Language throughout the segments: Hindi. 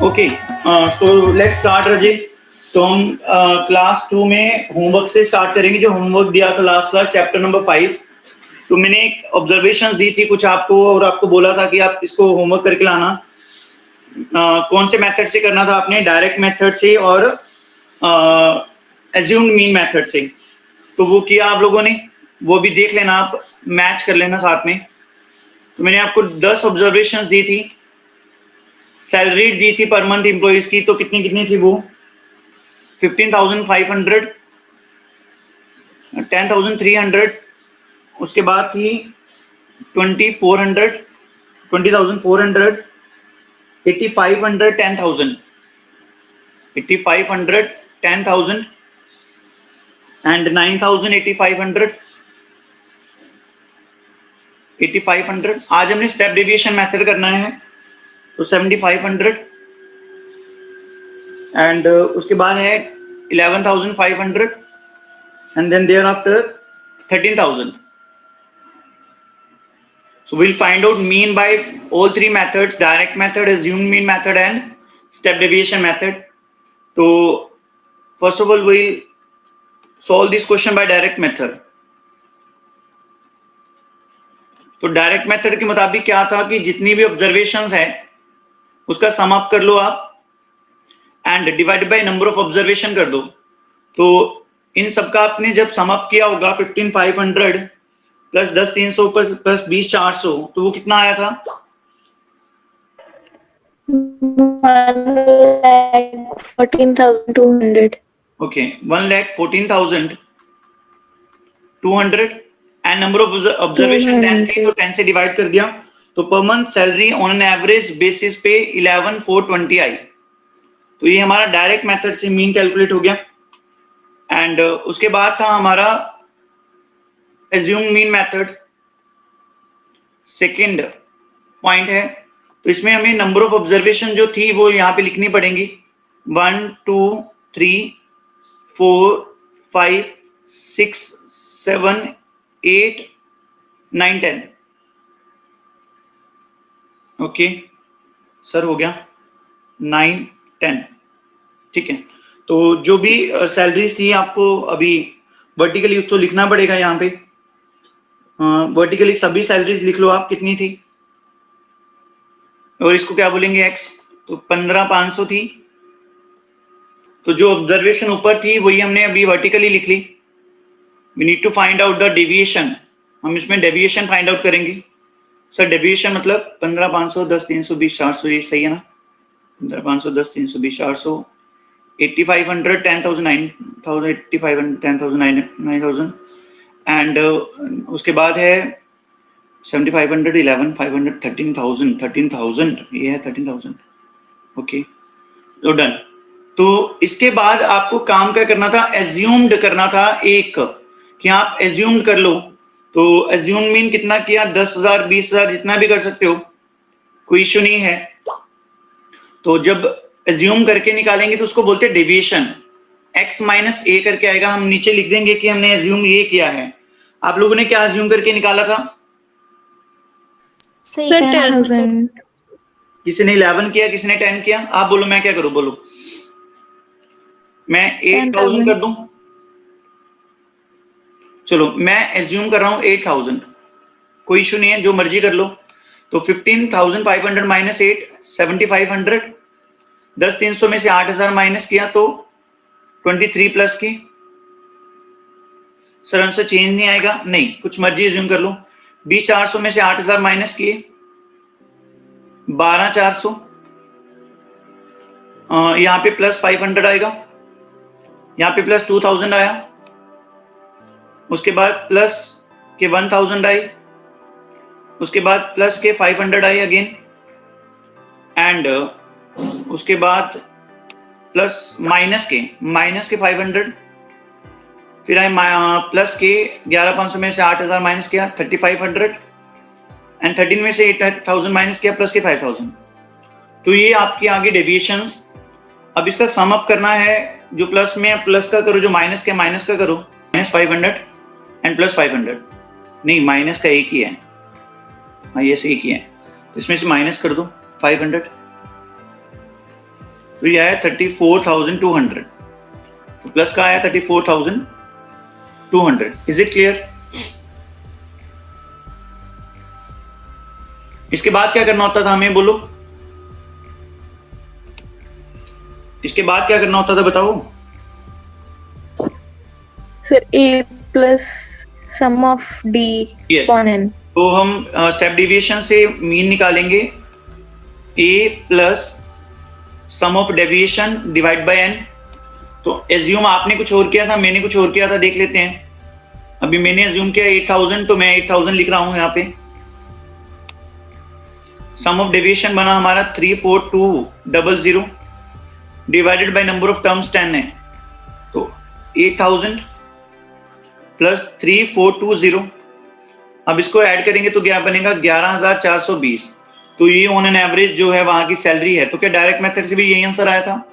ओके, सो लेट्स स्टार्ट रजी। तो हम क्लास 2 में होमवर्क से स्टार्ट करेंगे। जो होमवर्क दिया था लास्ट क्लास चैप्टर नंबर 5, तो मैंने एक ऑब्जर्वेशंस दी थी कुछ आपको और आपको बोला था कि आप इसको होमवर्क करके लाना। कौन से मेथड से करना था आपने? डायरेक्ट मेथड से और एज्यूम्ड मीन मेथड से। तो वो किया आप लोगों ने, वो भी देख लेना, आप मैच कर लेना साथ में। तो मैंने आपको 10 ऑब्जर्वेशंस दी थी, सैलरी दी थी पर मंथ एम्प्लॉइज की। तो कितनी कितनी थी वो? 15,500, 10,300, उसके बाद थी 2,400, 20,400, 8,500, 10,000, 8,500, 10,000 and 9,000, 8,500, 8,500। आज हमने स्टेप डेविएशन मेथड करना है, तो 7,500 एंड उसके बाद है 11,500 and then thereafter 13,000. So we'll find out mean by all three methods: direct method, assumed mean method and step deviation method. So first of all we'll solve this question by direct method. तो डायरेक्ट मेथड के मुताबिक क्या था कि जितनी भी ऑब्जर्वेशंस है उसका सम अप कर लो आप and divide by number of observation कर दो। तो इन सबका आपने जब सम अप किया होगा 15,500 प्लस 10,300 प्लस 20,400, तो वो कितना आया था? 1,14,200. Okay, 1,14,200 and number of observation 10 थी, तो 10 से डिवाइड कर दिया। तो per month salary on an average basis पे 11,420 आई। तो ये हमारा डायरेक्ट मेथड से मीन कैलकुलेट हो गया। एंड उसके बाद था हमारा assume mean method, second point है। तो इसमें हमें नंबर ऑफ ऑब्जर्वेशन जो थी वो यहाँ पे लिखनी पड़ेंगी, 1 2 3 4 5 6 7 8 9 10। ओके सर, हो गया 9 10, ठीक है। तो जो भी सैलरीज थी आपको अभी वर्टिकली तो लिखना पड़ेगा यहाँ पे। वर्टिकली सभी सैलरीज लिख लो आप, कितनी थी, और इसको क्या बोलेंगे एक्स। तो 15,500 थी। तो जो ऑब्जर्वेशन ऊपर थी वही हमने अभी वर्टिकली लिख ली। We need to find out the deviation. हम इसमें डेविएशन फाइंड आउट करेंगे। सर डेविएशन मतलब 15,500, 10,300, 20,400, ये सही है ना? 15,500, 10,300, 20,400, 8,500, 10,000, 9,000, 8,500, 10,000, 9,000 एंड उसके बाद है 7,500, 11,500, 13,000, 13,000, ये है 13,000। ओके, तो डन। तो इसके बाद आपको काम क्या करना था? एज्यूम्ड करना था एक, कि आप एज्यूम्ड कर लो। तो एज्यूम मीन कितना किया? 10,000, 20,000, जितना भी कर सकते हो, कोई इश्यू नहीं है। तो जब एज्यूम करके निकालेंगे तो उसको बोलते हैं डेविएशन। x माइनस ए करके आएगा, हम नीचे लिख देंगे कि हमने एज्यूम ये किया है। आप लोगों ने क्या एज्यूम करके निकाला था? Sir, 10,000. किसी ने 11 किया, किसी ने 10 किया। आप बोलो, मैं क्या करूं? बोलो, मैं 8,000 कर दूं? चलो मैं एज्यूम कर रहा हूं 8,000, कोई इशू नहीं है, जो मर्जी कर लो। तो 15,500 माइनस 8, 7,500, 10,300 में से 8,000 माइनस किया तो 23 प्लस की। सर आंसर चेंज नहीं आएगा? नहीं, कुछ मर्जी एज्यूम कर लो। 20,400 में से 8,000 माइनस किए 12,400, यहाँ पे प्लस 500 आएगा, यहाँ पे प्लस 2,000 आया, उसके बाद प्लस के 1,000 आई, उसके बाद प्लस के 500 आई अगेन, एंड उसके बाद प्लस माइनस के 500, फिर आई प्लस के 11,500 में से 8,000 माइनस किया 3,500, एंड 13 में से 8000 माइनस किया, प्लस के 5000। तो ये आपकी आगे डेविएशंस। अब इसका सम अप करना है, जो प्लस में है प्लस का करो, जो माइनस के माइनस का करो। -500 एंड प्लस 500, नहीं माइनस का एक ही है, हाँ ये एक ही है, तो इसमें से माइनस कर दो 500, तो ये आया 34,200, तो प्लस का आया 34,200। Is it clear? इसके बाद क्या करना होता था हमें, बोलो इसके बाद क्या करना होता था, बताओ। Sir a plus sum of d upon n। तो हम स्टेप डेविएशन से मीन निकालेंगे, a plus sum of deviation divide by n। तो एज्यूम आपने कुछ और किया था, मैंने कुछ और किया था, देख लेते हैं। अभी मैंने एज्यूम किया 8000, तो मैं 8000 लिख रहा हूं यहाँ पे। सम ऑफ डेविएशन बना हमारा 34200 divided by number of terms 10 है, तो 8000 प्लस 3420। अब इसको ऐड करेंगे तो क्या बनेगा, 11420। तो ये ऑन एन एवरेज जो है वहां की सैलरी है। तो क्या डायरेक्ट मेथड से भी यही आंसर आया था?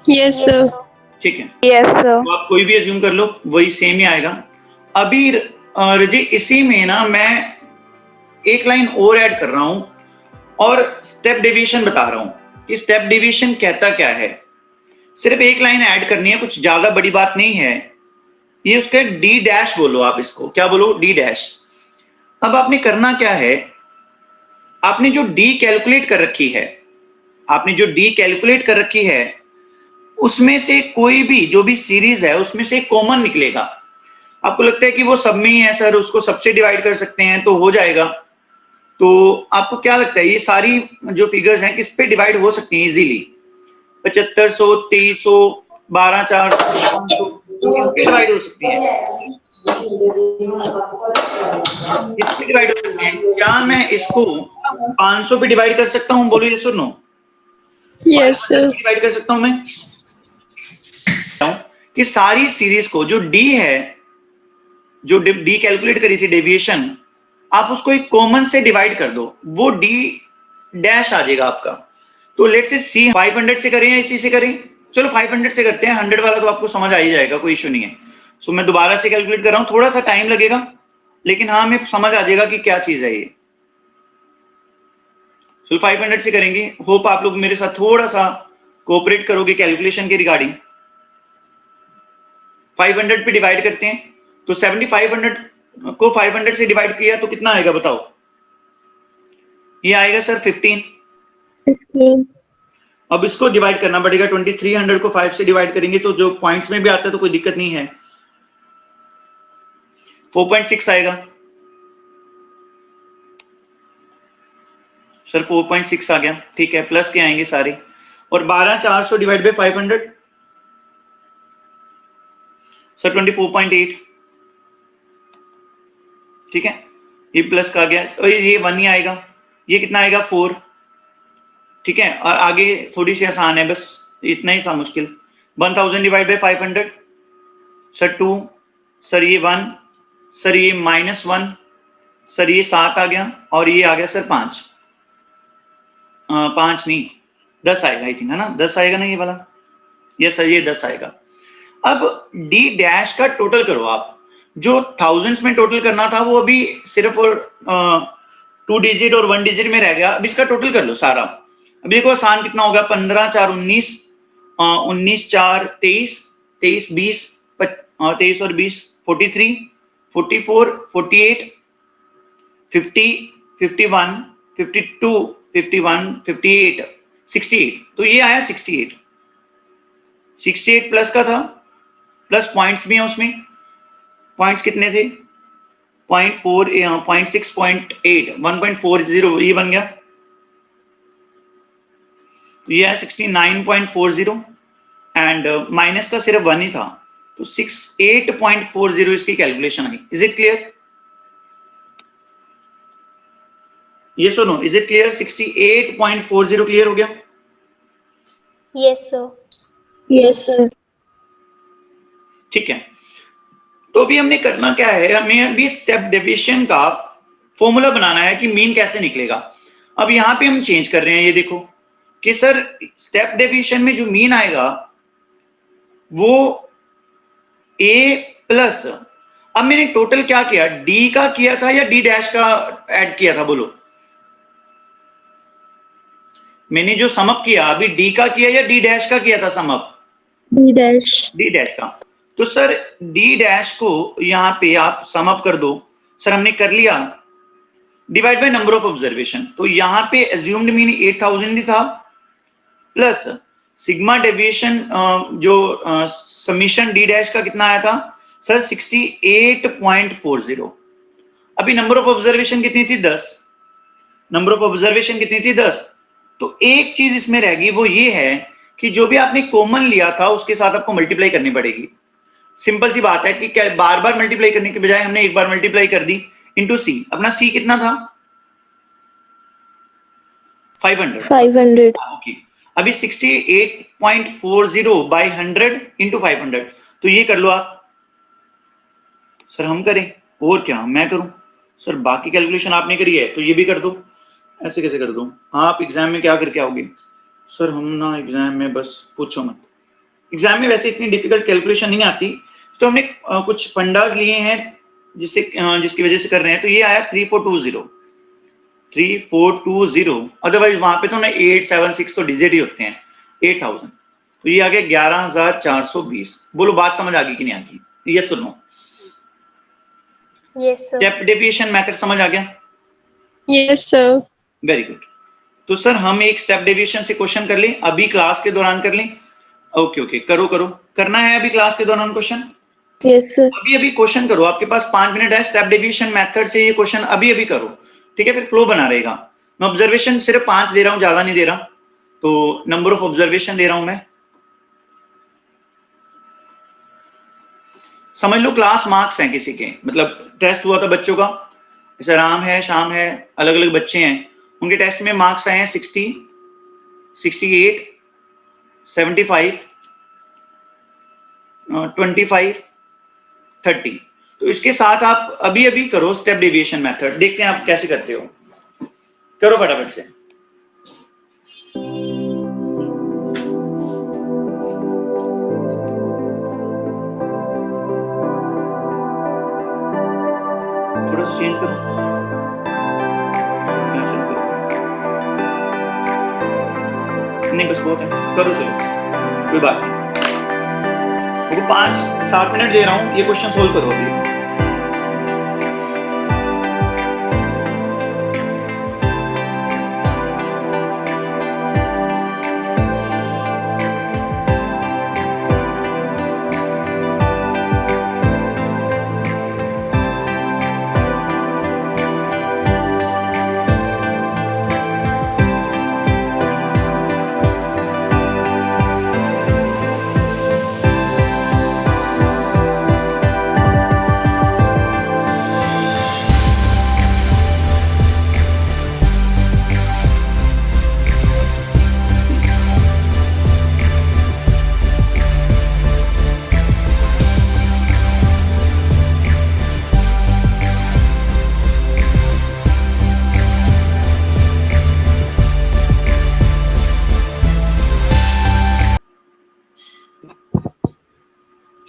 Yes sir. ठीक है, यस सर। तो आप कोई भी एज्यूम कर लो, वही सेम ही आएगा। अभी रजी इसी में ना मैं एक लाइन और ऐड कर रहा हूं और स्टेप डेविएशन बता रहा हूं कि स्टेप डेविएशन कहता क्या है। सिर्फ एक लाइन ऐड करनी है, कुछ ज्यादा बड़ी बात नहीं है। ये उसका डी डैश बोलो आप, इसको क्या बोलो, डी डैश। अब आपने करना क्या है, आपने जो डी कैलकुलेट कर रखी है, आपने जो डी कैलकुलेट कर रखी है उसमें से कोई भी जो भी सीरीज है उसमें से कॉमन निकलेगा। आपको लगता है कि वो सब में ही है सर, उसको सबसे डिवाइड कर सकते हैं तो हो जाएगा, तो आपको क्या लगता है ये सारी जो फिगर्स हैं किस पे डिवाइड हो सकती हैं इजीली? 7500, 2300, 12400 किस पे डिवाइड हो सकती हैं? किस पे डिवाइड हो सकती हैं? क्या मैं इसको 500 पे डिवाइड कर सकता हूँ? बोलो यस और नो। Yes sir. डिवाइड कर सकता हूँ मैं कि सारी सीरीज को जो डी है, जो डी कैलकुलेट करी थी डेविएशन, आप उसको एक कॉमन से डिवाइड कर दो, वो डी डैश आ जाएगा आपका। तो लेट से सी 500 से करें या इसी से करें? चलो 500 से करते हैं, 100 वाला तो आपको समझ आ ही जाएगा, कोई इशू नहीं है। सो मैं दोबारा से कैलकुलेट कर रहा हूं, थोड़ा सा टाइम लगेगा लेकिन हाँ हमें समझ आ जाएगा कि क्या चीज है ये। सो 500 से करेंगे। होप आप लोग मेरे साथ थोड़ा सा कोऑपरेट करोगे कैलकुलेशन के रिगार्डिंग। 500 पे डिवाइड करते हैं तो 7500 को 500 से डिवाइड किया तो कितना आएगा बताओ? ये आएगा सर 15। अब इसको डिवाइड करना पड़ेगा, 2300 को 5 से डिवाइड करेंगे तो जो पॉइंट्स में भी आता है तो कोई दिक्कत नहीं है, 4.6 आएगा सर, 4.6 आ गया, ठीक है। प्लस के आएंगे सारे, और 12400 डिवाइड बाय 500 सर 24.8, ठीक है। ये प्लस का आ गया, और ये 1 ही आएगा, ये कितना आएगा 4, ठीक है। और आगे थोड़ी सी आसान है, बस इतना ही था मुश्किल। 1000 डिवाइड बाय 500 सर 2, सर ये 1, सर ये -1, सर ये 7 आ गया, और ये आ गया सर 5 नहीं 10 आएगा आई थिंक, है ना? 10 आएगा ना ये वाला? यस सर ये 10 आएगा। अब डी डैश का टोटल करो आप, जो थाउजेंड्स में टोटल करना था वो अभी सिर्फ और 2 डिजिट और 1 डिजिट में रह गया। अब इसका टोटल कर लो सारा। अब देखो आसान कितना होगा, 15 4 19, 19 4 23, 23 20, 23 और 20 43, 44 48, 50 51, 52 51, 58 68। तो ये आया 68। 68 प्लस का था, प्लस पॉइंट्स भी हैं उसमें। पॉइंट्स कितने थे? 0.6.8, 1.40 ये बन गया। ये है 69.40 एंड माइनस का सिर्फ 1 ही था, तो 68.40 इसकी calculation I. Is it clear? ये सुनो, इज इट क्लियर? 68.40 क्लियर हो गया? Yes sir. Yes sir. ठीक है, तो अभी हमने करना क्या है, हमें अभी स्टेप डेविएशन का फॉर्मूला बनाना है कि मीन कैसे निकलेगा। अब यहाँ पे हम चेंज कर रहे हैं, ये देखो कि सर स्टेप डेविएशन में जो मीन आएगा वो a प्लस, अब मैंने टोटल क्या किया, d का किया था या d डैश का ऐड किया था, बोलो। मैंने जो समअप किया अभी d का किया या d डैश का किया था sum up? D dash. d dash का। तो सर d डैश को यहाँ पे आप समअप कर दो। सर हमने कर लिया, divide by number of observation. तो यहाँ पे एज्यूम्ड मीन 8000 ही था, प्लस सिग्मा डेविएशन जो समीशन d डैश का कितना आया था सर 68.40। अभी नंबर ऑफ ऑब्जर्वेशन कितनी थी 10, नंबर ऑफ ऑब्जर्वेशन कितनी थी 10। तो एक चीज इसमें रहेगी, वो ये है कि जो भी आपने कॉमन लिया था उसके साथ आपको मल्टीप्लाई करनी पड़ेगी। सिंपल सी बात है कि क्या बार बार मल्टीप्लाई करने के बजाय हमने एक बार मल्टीप्लाई कर दी इंटू सी। अपना सी कितना था 500। ओके, अभी 68.40 बाई 100 इंटू 500, तो ये कर लो आप। सर हम करें और क्या, मैं करूं? सर बाकी कैलकुलेशन आपने करी है तो ये भी कर दो। ऐसे कैसे कर दूं? आप एग्जाम में क्या करके आओगे? सर हम ना एग्जाम में बस पूछो मत, एग्जाम में वैसे इतनी डिफिकल्ट कैलकुलेशन नहीं आती, तो हमने कुछ फंडास लिए हैं जिसकी वजह से कर रहे हैं। तो ये आया 3420, अदरवाइज वहां पे तो ना 876 तो डिजिट ही होते हैं, 8000। तो ये आ गया 11420। बोलो बात समझ आ गई कि नहीं आ गई? यस सुनो, Yes, sir. Step deviation method समझ आ गया? Yes, sir. Very good. तो सर हम एक स्टेप डेविएशन से क्वेश्चन कर लें, अभी क्लास के दौरान कर लें। ओके करो करना है अभी क्लास के दौरान क्वेश्चन? Yes, sir. अभी क्वेश्चन करो, आपके पास 5 मिनट है। स्टेप डेविएशन मेथड से ये क्वेश्चन अभी करो, ठीक है? फिर फ्लो बना रहेगा। मैं ऑब्जर्वेशन सिर्फ 5 दे रहा हूं, ज्यादा नहीं दे रहा, तो नंबर ऑफ ऑब्जर्वेशन दे रहा हूं मैं। समझ लो क्लास मार्क्स हैं किसी के, मतलब टेस्ट हुआ था बच्चों का, जैसे राम है, शाम है, अलग अलग बच्चे हैं, उनके टेस्ट में मार्क्स आए हैं 60, 68, 75, 25, 30। तो इसके साथ आप अभी करो स्टेप डेविएशन मेथड, देखते हैं आप कैसे करते हो। करो फटाफट से। थोड़ा सा चेंज करो, नहीं बस बहुत है, करो चलो, कोई बात नहीं। तो 5-7 मिनट दे रहा हूं, ये क्वेश्चन सोल्व करो अभी।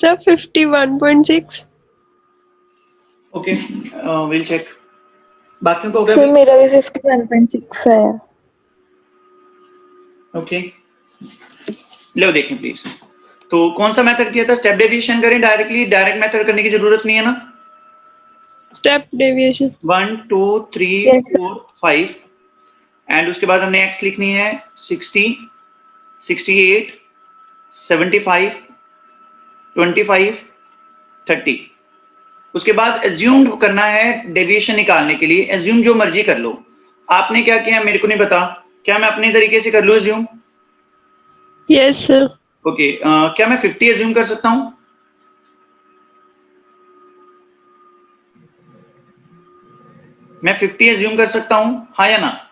Sir, 51.6. Okay will check. बाकियों को हो सर गया? मेरा भी 51.6 है। ओके लो देखें प्लीज। तो कौन सा मेथड किया था? स्टेप डेविएशन करें डायरेक्टली, डायरेक्ट मेथड करने की जरूरत नहीं है ना। Step deviation 1 2 3 Yes, sir. 4 5 and उसके बाद हमने x लिखनी है 60, 68, 75, 25, 30। उसके बाद एज्यूम करना है डेविएशन निकालने के लिए। एज्यूम जो मर्जी कर लो, आपने क्या किया मेरे को नहीं पता, क्या मैं अपने तरीके से कर लूं एज्यूम? Yes, sir. ओके क्या मैं 50 एज्यूम कर सकता हूं? मैं 50 एज्यूम कर सकता हूं, हाँ या ना?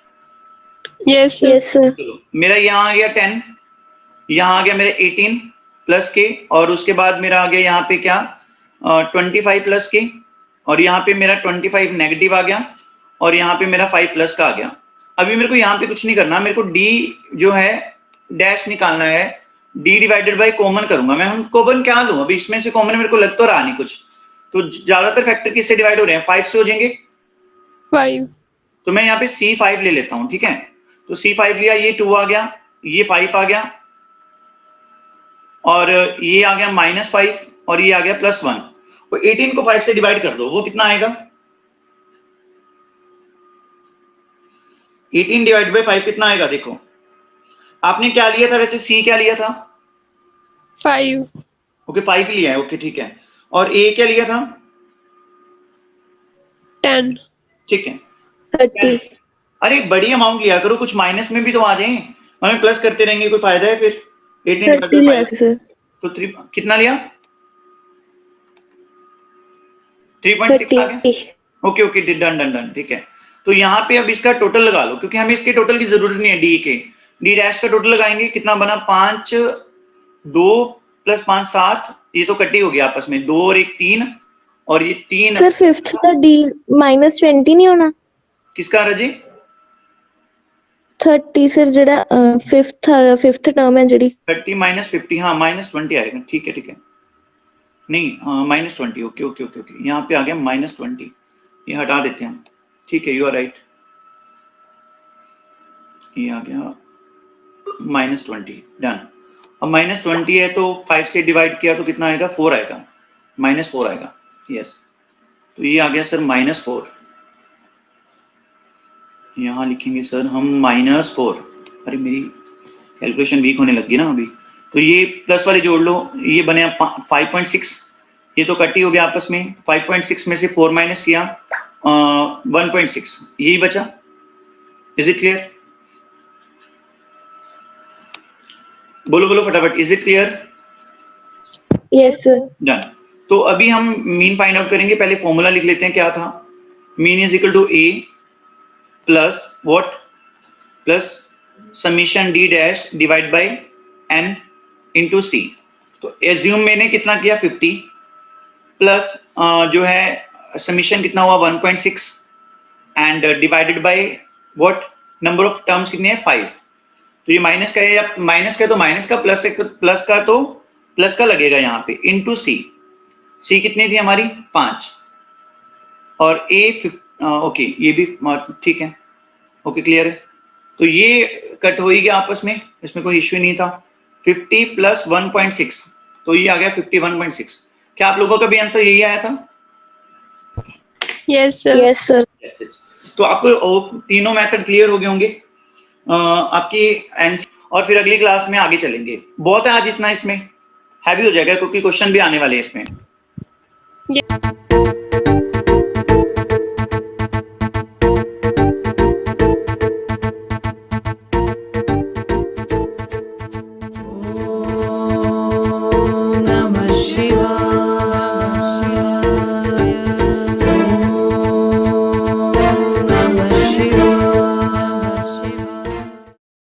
Yes, sir. Yes, sir. चलो मेरा यहाँ आ गया 10, यहाँ आ गया मेरा 18 प्लस के, और उसके बाद मेरा आ गया यहाँ पे क्या 25 प्लस के, और यहाँ पे मेरा 25 नेगेटिव आ गया, और यहाँ पे मेरा 5 प्लस का आ गया। अभी मेरे को यहाँ पे कुछ नहीं करना, मेरे को डी जो है डैश निकालना है, डी डिवाइडेड बाय कॉमन करूंगा मैं। हम कॉमन क्या लूं, अभी इसमें से कॉमन मेरे को लग तो रहा नहीं कुछ, तो ज्यादातर फैक्टर किससे डिवाइड हो रहे हैं, 5 से हो जाएंगे। 5. तो मैं यहाँ पे C5 ले लेता हूं, ठीक है। तो C5 लिया, ये 2 आ गया, ये 5 आ गया, और ये आ गया -5, और ये आ गया +1। तो 18 को 5 से डिवाइड कर दो, वो कितना आएगा, 18 डिवाइड बाय 5 कितना आएगा। देखो आपने क्या लिया था वैसे, C क्या लिया था, 5. ओके 5 लिया है, ओके ठीक है। और A क्या लिया था, 10. ठीक है 30. अरे बड़ी अमाउंट लिया करो, कुछ माइनस में भी तो आ जाए, हमें प्लस करते रहेंगे कोई फायदा है फिर। 18 30 लिया सर। तो 3 कितना लिया, 3.6 आ गया, okay okay done done done, ठीक है। तो यहाँ पे अब इसका टोटल लगा लो, क्योंकि हमें इसके टोटल की जरूरत नहीं है, डी के, डी डैश का टोटल लगाएंगे, कितना बना 5, 2 + 5 7, ये तो कटी हो गया आपस में, 2 और 1 3, और ये 3 सर फिफ्थ का डी -20 नहीं होना, किसका रजी, 30 सर जेड़ा फिफ्थ टर्म है जेड़ी 30 - 50, हाँ -20 आएगा, ठीक है ठीक है, नहीं -20, ओके ओके ओके ओके, यहाँ पे आ गया -20, ये हटा देते हैं हम, ठीक है, यू आर राइट, ये आ गया -20, डन। अब -20 है तो 5 से डिवाइड किया तो कितना आएगा, 4 आएगा, -4 आएगा, यस। तो ये आ गया सर -4, यहाँ लिखेंगे सर हम -4, अरे मेरी कैलकुलेशन वीक होने लगी ना अभी। तो ये प्लस वाले जोड़ लो, ये बने 5.6, ये तो कट ही हो गया आपस में, 5.6 में से 4 माइनस किया 1.6, यही बचा। इज इट क्लियर, बोलो बोलो फटाफट, is it clear, yes sir. Done. तो अभी हम मीन फाइंड आउट करेंगे, पहले फॉर्मूला लिख लेते हैं, क्या था, mean is equal to A plus what, plus summation D dash divide by N into C। तो एज्यूम मैंने कितना किया 50, प्लस जो है समीशन कितना हुआ 1.6, and divided by what, number of terms कितने हैं 5। तो ये माइनस का है, या माइनस का है तो माइनस का, प्लस का तो प्लस का लगेगा यहाँ पे, इंटू C कितनी थी हमारी 5, और A ओके ये भी ठीक है, ओके क्लियर है। तो ये कट हो ही गया आपस में, इसमें कोई इश्यू नहीं था। 50 + 1.6, तो ये आ गया 51.6। क्या आप लोगों का भी आंसर यही आया था, यस सर। Yes sir. तो आपको तीनों मेथड क्लियर हो गए होंगे आपकी आंसर, और फिर अगली क्लास में आगे चलेंगे। बहुत है आज इतना, इसमें हैवी हो जाएगा क्योंकि क्वेश्चन भी आने वाले हैं इसमें।